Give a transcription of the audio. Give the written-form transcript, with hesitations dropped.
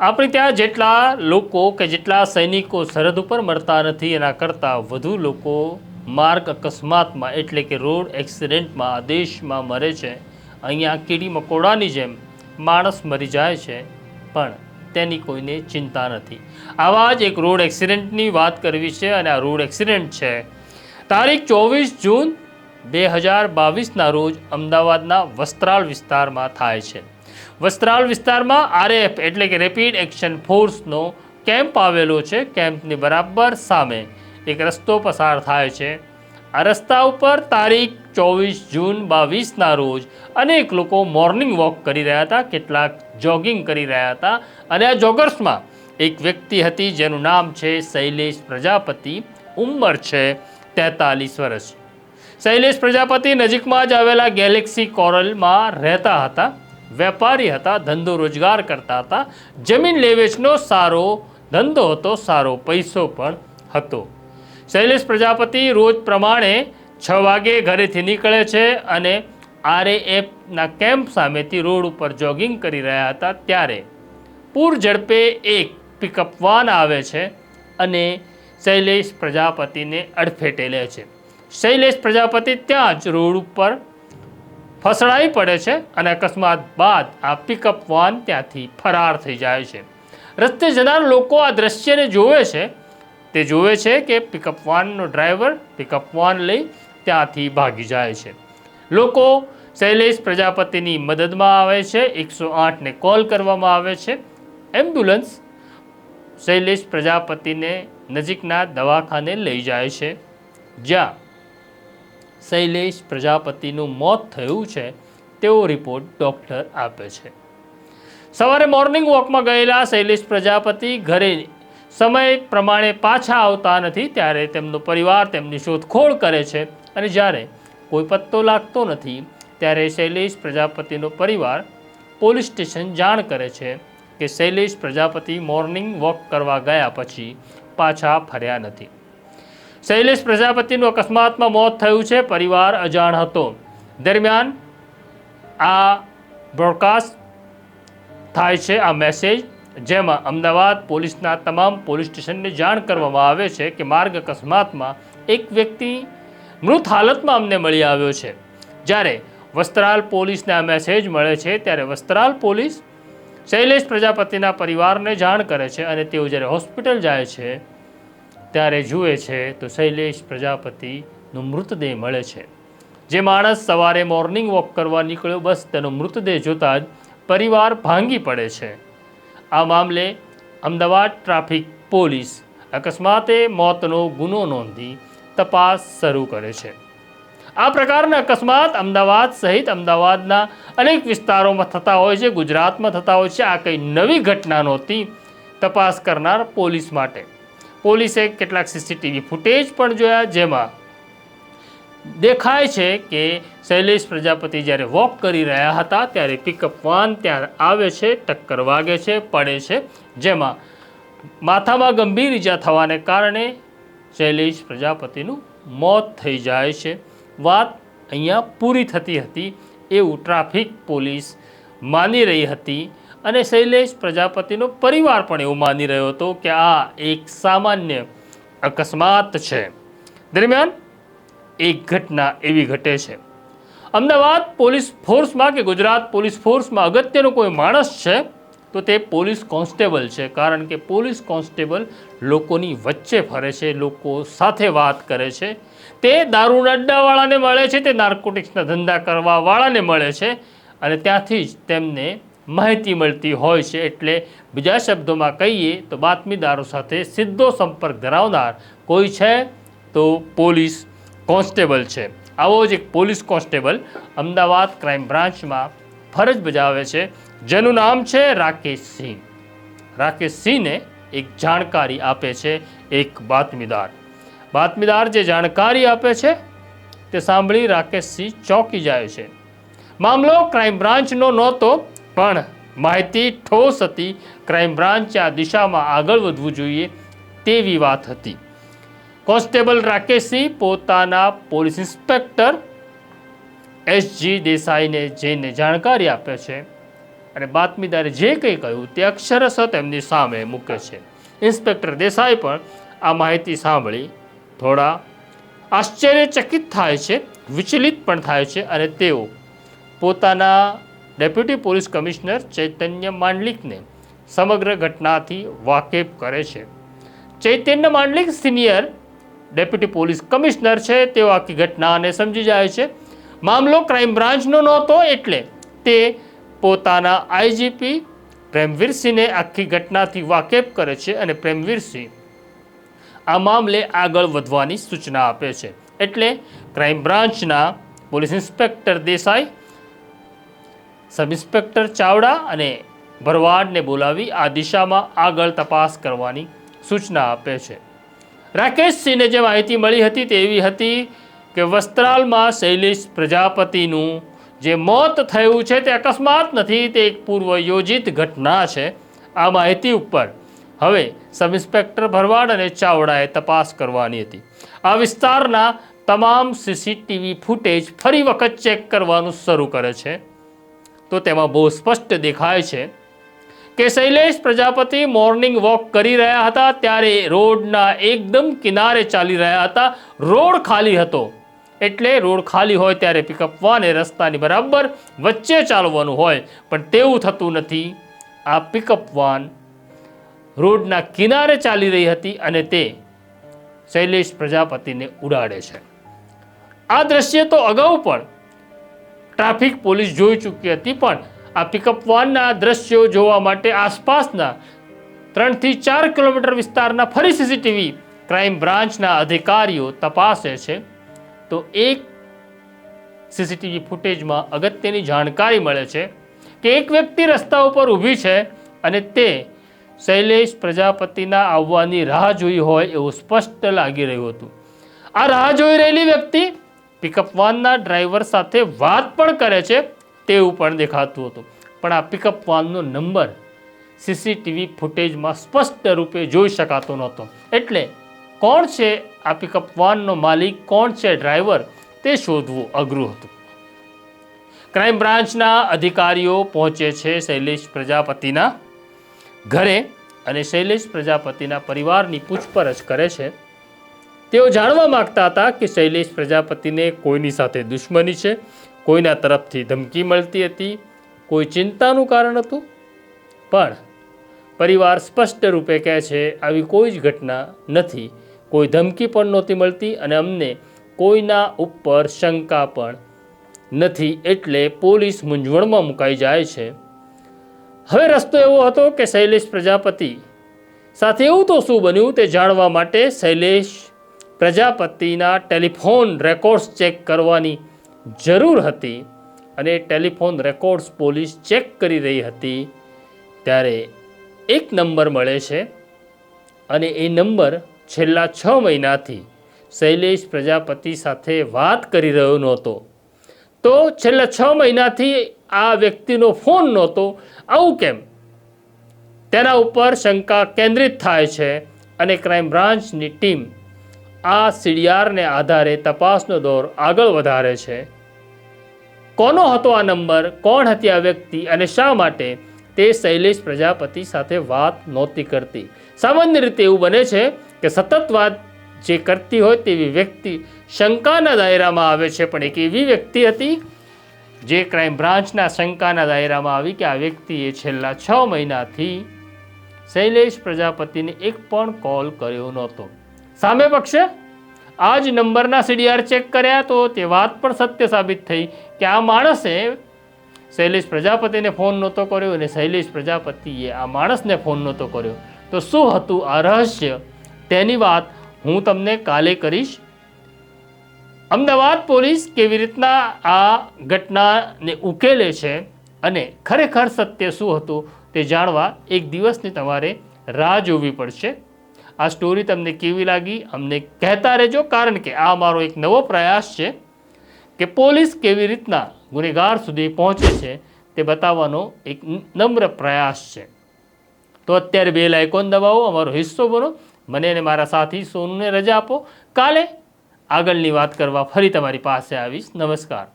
આપણે ત્યાં જેટલા લોકો કે જેટલા સૈનિકો સરહદ ઉપર મરતા નથી એના કરતાં વધુ લોકો માર્ગ અકસ્માતમાં એટલે કે રોડ એક્સિડન્ટમાં આ દેશમાં મરે છે. અહીંયા કીડી મકોડાની જેમ માણસ મરી જાય છે પણ તેની કોઈને ચિંતા નથી. આવા જ એક રોડ એક્સિડન્ટની વાત કરવી છે અને આ રોડ એક્સિડન્ટ છે તારીખ 24 જૂન 2022ના રોજ અમદાવાદના વસ્ત્રાલ વિસ્તારમાં થાય છે. વસ્ત્રાલ વિસ્તારમાં આરએએફ એટલે કે રેપિડ એક્શન ફોર્સનો કેમ્પ આવેલો છે. કેમ્પની બરાબર સામે એક રસ્તો પસાર થાય છે. આ રસ્તા ઉપર તારીખ 24 જૂન 2022ના રોજ અનેક લોકો મોર્નિંગ વોક કરી રહ્યા હતા, કેટલાક જોગિંગ કરી રહ્યા હતા અને આ જોગર્સમાં એક વ્યક્તિ હતી જેનું નામ છે શૈલેષ પ્રજાપતિ. ઉંમર છે 43 વર્ષ. શૈલેષ પ્રજાપતિ નજીકમાં જ આવેલા ગેલેક્સી કોરલમાં રહેતા હતા, વેપારી હતા, ધંધો રોજગાર કરતા હતા. જમીન લેવેચનો સારો ધંધો હતો, સારો પૈસો પણ હતો. શૈલેષ પ્રજાપતિ રોજ પ્રમાણે 6 વાગે ઘરેથી નીકળે છે અને આરએએફના કેમ્પ સામેથી રોડ ઉપર જોગિંગ કરી રહ્યા હતા ત્યારે પૂર ઝડપે એક પિકઅપ વાન આવે છે અને શૈલેષ પ્રજાપતિને અડફેટે લે છે. શૈલેષ પ્રજાપતિ ત્યાં જ રોડ ઉપર ફસડાઈ પડે છે અને અકસ્માત બાદ આ પિકઅપ વાન ત્યાંથી ફરાર થઈ જાય છે. રસ્તે જનાર લોકો આ દ્રશ્યને જોવે છે. તે જોવે છે કે પિકઅપ વાનનો ડ્રાઈવર પિકઅપ વાન લઈ ત્યાંથી ભાગી જાય છે. લોકો શૈલેષ પ્રજાપતિની મદદમાં આવે છે. 108ને કોલ કરવામાં આવે છે. એમ્બ્યુલન્સ શૈલેષ પ્રજાપતિને નજીકના દવાખાને લઈ જાય છે જ્યાં શૈલેષ પ્રજાપતિનું મોત થયું છે તેવો રિપોર્ટ ડૉક્ટર આપે છે. સવારે મોર્નિંગ વોકમાં ગયેલા શૈલેષ પ્રજાપતિ ઘરે સમય પ્રમાણે પાછા આવતા નથી ત્યારે તેમનો પરિવાર તેમની શોધખોળ કરે છે અને જ્યારે કોઈ પત્તો લાગતો નથી ત્યારે શૈલેષ પ્રજાપતિનો પરિવાર પોલીસ સ્ટેશન જાણ કરે છે કે શૈલેષ પ્રજાપતિ મોર્નિંગ વોક કરવા ગયા પછી પાછા ફર્યા નથી. શૈલેષ પ્રજાપતિનું અકસ્માતમાં મોત થયું છે. પરિવાર અજાણ હતો. દરમિયાન આ બ્રોડકાસ્ટ થાય છે આ મેસેજ જેમાં અમદાવાદ પોલીસના તમામ પોલીસ સ્ટેશનને જાણ કરવામાં આવે છે કે માર્ગ અકસ્માતમાં એક વ્યક્તિ મૃત હાલતમાં અમને મળી આવ્યો છે. જ્યારે વસ્ત્રાલ પોલીસને આ મેસેજ મળે છે ત્યારે વસ્ત્રાલ પોલીસ શૈલેષ પ્રજાપતિના પરિવારને જાણ કરે છે અને તેઓ જ્યારે હોસ્પિટલ જાય છે ત્યારે જુએ છે તો શૈલેષ પ્રજાપતિનો મૃતદેહ મળે છે. જે માણસ સવારે મોર્નિંગ વોક કરવા નીકળ્યો બસ તેનો મૃતદેહ જોતા જ પરિવાર ભાંગી પડે છે. આ મામલે અમદાવાદ ટ્રાફિક પોલીસ અકસ્માતે મોતનો ગુનો નોંધી તપાસ શરૂ કરે છે. આ પ્રકારના અકસ્માત અમદાવાદ સહિત અમદાવાદના અનેક વિસ્તારોમાં થતા હોય છે, ગુજરાતમાં થતા હોય છે. આ કંઈ નવી ઘટના નહોતી તપાસ કરનાર પોલીસ માટે. પોલીસે કેટલાક સીસીટીવી ફૂટેજ પણ જોયા જેમાં દેખાય છે કે શૈલેષ પ્રજાપતિ જ્યારે વોક કરી રહ્યા હતા ત્યારે પિકઅપ વાન ત્યાં આવે છે, ટક્કર વાગે છે, પડે છે, જેમાં માથામાં ગંભીર ઈજા થવાને કારણે શૈલેષ પ્રજાપતિનું મોત થઈ જાય છે. વાત અહીંયા પૂરી થતી હતી એવું ટ્રાફિક પોલીસ માની રહી હતી અને શૈલેષ પ્રજાપતિનો પરિવાર પણ એવું માની રહ્યો હતો કે આ એક સામાન્ય અકસ્માત છે. દરમિયાન એક ઘટના એવી ઘટે છે. અમદાવાદ પોલીસ ફોર્સમાં કે ગુજરાત પોલીસ ફોર્સમાં અગત્યનો કોઈ માણસ છે તો તે પોલીસ કોન્સ્ટેબલ છે. કારણ કે પોલીસ કોન્સ્ટેબલ લોકોની વચ્ચે ફરે છે, લોકો સાથે વાત કરે છે. તે દારૂના અડ્ડાવાળાને મળે છે, તે નાર્કોટિક્સના ધંધા કરવાવાળાને મળે છે અને ત્યાંથી જ તેમને માહિતી મળતી હોય છે. એટલે બીજા શબ્દોમાં કહીએ તો બાતમીદારો સાથે સીધો સંપર્ક ધરાવનાર કોઈ છે તો પોલીસ કોન્સ્ટેબલ છે. આવો જ એક પોલીસ કોન્સ્ટેબલ અમદાવાદ ક્રાઇમ બ્રાન્ચમાં ફરજ બજાવે છે જેનું નામ છે રાકેશ સિંહ. રાકેશ સિંહને એક જાણકારી આપે છે એક બાતમીદાર. બાતમીદાર જે જાણકારી આપે છે તે સાંભળી રાકેશ સિંહ ચોંકી જાય છે. મામલો ક્રાઇમ બ્રાન્ચનો નહોતો પણ માહિતી ઠોસ હતી. ક્રાઇમ બ્રાન્ચે આ દિશામાં આગળ વધવું જોઈએ તેવી વાત હતી. કોન્સ્ટેબલ રાકેશ સિંહ પોતાના પોલીસ ઇન્સ્પેક્ટર એસજી દેસાઈને જઈને જાણકારી આપે છે અને બાતમીદારે જે કંઈ કહ્યું તે અક્ષરશઃ તેમની સામે મૂકે છે. ઇન્સ્પેક્ટર દેસાઈ પણ આ માહિતી સાંભળી થોડા આશ્ચર્યચકિત થાય છે, વિચલિત પણ થાય છે અને તેઓ પોતાના ડેપ્યુટી પોલીસ કમિશનર ચૈતન્ય માંડલિકને સમગ્ર ઘટનાથી વાકેફ કરે છે. Chaitanya Mandlik senior deputy police commissioner છે. તેઓ આખી ઘટનાને સમજી જાય છે. મામલો ક્રાઇમ બ્રાન્ચનો નહોતો એટલે તે પોતાના આઈજીપી પ્રેમવીરસિંહને આખી ઘટનાથી વાકેફ કરે છે અને પ્રેમવીરસિંહ આ મામલે આગળ વધવાની સૂચના આપે છે. એટલે ક્રાઇમ બ્રાન્ચના police inspector Desai, sub inspector Chavda અને ભરવાડને બોલાવી આ દિશામાં આગળ તપાસ કરવાની સૂચના આપે છે. રાકેશસિંહને જે માહિતી મળી હતી તે એવી હતી કે વસ્ત્રાલમાં શૈલેષ પ્રજાપતિનું જે મોત થયું છે તે અકસ્માત નથી, તે એક પૂર્વ યોજિત ઘટના છે. આ માહિતી ઉપર હવે સબ ઇન્સ્પેક્ટર ભરવાડ અને ચાવડાએ તપાસ કરવાની હતી. આ વિસ્તારના તમામ સીસીટીવી ફૂટેજ ફરી વખત ચેક કરવાનું શરૂ કરે છે તો તેમાં બહુ સ્પષ્ટ દેખાય છે કે શૈલેષ પ્રજાપતિ મોર્નિંગ વોક કરી રહ્યા હતા ત્યારે રોડના એકદમ કિનારે ચાલી રહ્યા હતા. રોડ ખાલી હતો એટલે રોડ ખાલી હોય ત્યારે પિકઅપ વાને રસ્તાની બરાબર વચ્ચે ચાલવાનું હોય, પણ તેવું થતું નથી. આ પિકઅપ વાન રોડના કિનારે ચાલી રહી હતી અને તે શૈલેષ પ્રજાપતિને ઉડાડે છે. આ દ્રશ્ય તો અગાઉ પણ ટ્રાફિક પોલીસ જોઈ ચૂકી હતી, પણ આ પિકઅપ વાનના દ્રશ્યો જોવા માટે આસપાસના 3 થી 4 કિલોમીટર વિસ્તારના ફરી સીસીટીવી ક્રાઇમ બ્રાન્ચના અધિકારીઓ તપાસે છે તો એક સીસીટીવી ફૂટેજમાં અગત્યની જાણકારી મળે છે કે એક વ્યક્તિ રસ્તા ઉપર ઊભી છે અને તે શૈલેષ પ્રજાપતિના આવવાની રાહ જોઈ હોય એવું સ્પષ્ટ લાગી રહ્યું હતું. આ રાહ જોઈ રહેલી વ્યક્તિ પિકઅપ વાનના ડ્રાઈવર સાથે વાત પણ કરે છે તેવું પણ દેખાતું હતું, પણ આ પિકઅપ વાનનો નંબર સીસીટીવી ફૂટેજમાં સ્પષ્ટ રૂપે જોઈ શકાતો નહોતો. એટલે કોણ છે આ પિકઅપ વાનનો માલિક, કોણ છે ડ્રાઈવર, તે શોધવું અઘરું હતું. ક્રાઇમ બ્રાન્ચના અધિકારીઓ પહોંચે છે શૈલેષ પ્રજાપતિના ઘરે અને શૈલેષ પ્રજાપતિના પરિવારની પૂછપરછ કરે છે. તેઓ જાણવા માગતા હતા કે શૈલેષ પ્રજાપતિને કોઈની સાથે દુશ્મની છે, કોઈના તરફથી ધમકી મળતી હતી, કોઈ ચિંતાનું કારણ હતું, પણ પરિવાર સ્પષ્ટ રૂપે કહે છે આવી કોઈ જ ઘટના નથી, કોઈ ધમકી પણ નહોતી મળતી અને અમને કોઈના ઉપર શંકા પણ નથી. એટલે પોલીસ મૂંઝવણમાં મુકાઈ જાય છે. હવે રસ્તો એવો હતો કે શૈલેષ પ્રજાપતિ સાથે એવું તો શું બન્યું તે જાણવા માટે શૈલેષ પ્રજાપતિના ટેલિફોન રેકોર્ડ્સ ચેક કરવાની જરૂર હતી અને ટેલિફોન રેકોર્ડ્સ પોલીસ ચેક કરી રહી હતી ત્યારે એક નંબર મળે છે અને એ નંબર છેલ્લા 6 મહિનાથી શૈલેષ પ્રજાપતિ સાથે વાત કરી રહ્યો નહોતો. તો છેલ્લા 6 મહિનાથી આ વ્યક્તિનો ફોન નહોતો, આવું કેમ? તેના ઉપર શંકા કેન્દ્રિત થાય છે અને ક્રાઇમ બ્રાન્ચની ટીમ આ સીડીઆરને આધારે તપાસનો દોર આગળ વધારે છે. કોનો હતો આ નંબર, કોણ હતી આ વ્યક્તિ અને શા માટે તે શૈલેષ પ્રજાપતિ સાથે વાત નહોતી કરતી? સામાન્ય રીતે એવું બને છે કે સતત વાત જે કરતી હોય તેવી વ્યક્તિ શંકાના દાયરામાં આવે છે, પણ એક એવી વ્યક્તિ હતી જે ક્રાઇમ બ્રાન્ચના શંકાના દાયરામાં આવી કે આ વ્યક્તિએ છેલ્લા 6 મહિનાથી શૈલેષ પ્રજાપતિને એક પણ કોલ કર્યો નહોતો. સામે પક્ષે આ જ નંબરના સીડીઆર ચેક કર્યા તો તે વાત પણ સત્ય સાબિત થઈ કે આ માણસે શૈલેષ પ્રજાપતિને ફોન નહોતો કર્યો અને શૈલેષ પ્રજાપતિએ આ માણસને ફોન નહોતો કર્યો. તો શું હતું આ રહસ્ય તેની વાત હું તમને કાલે કરીશ. અમદાવાદ પોલીસ કેવી રીતના આ ઘટનાને ઉકેલે છે અને ખરેખર સત્ય શું હતું તે જાણવા એક દિવસની તમારે રાહ જોવી પડશે. આ સ્ટોરી તમને કેવી લાગી અમને કહેતા રહેજો, કારણ કે આ મારો એક નવો પ્રયાસ છે કે પોલીસ કેવી રીતના ગુનેગાર સુધી પહોંચે છે તે બતાવવાનો એક નમ્ર પ્રયાસ છે. તો અત્યારે બેલ આઇકોન દબાવો, અમારો હિસ્સો બનો. મને અને મારા સાથી સોનુને રજા આપો. કાલે આગળની વાત કરવા ફરી તમારી પાસે આવીશ. નમસ્કાર.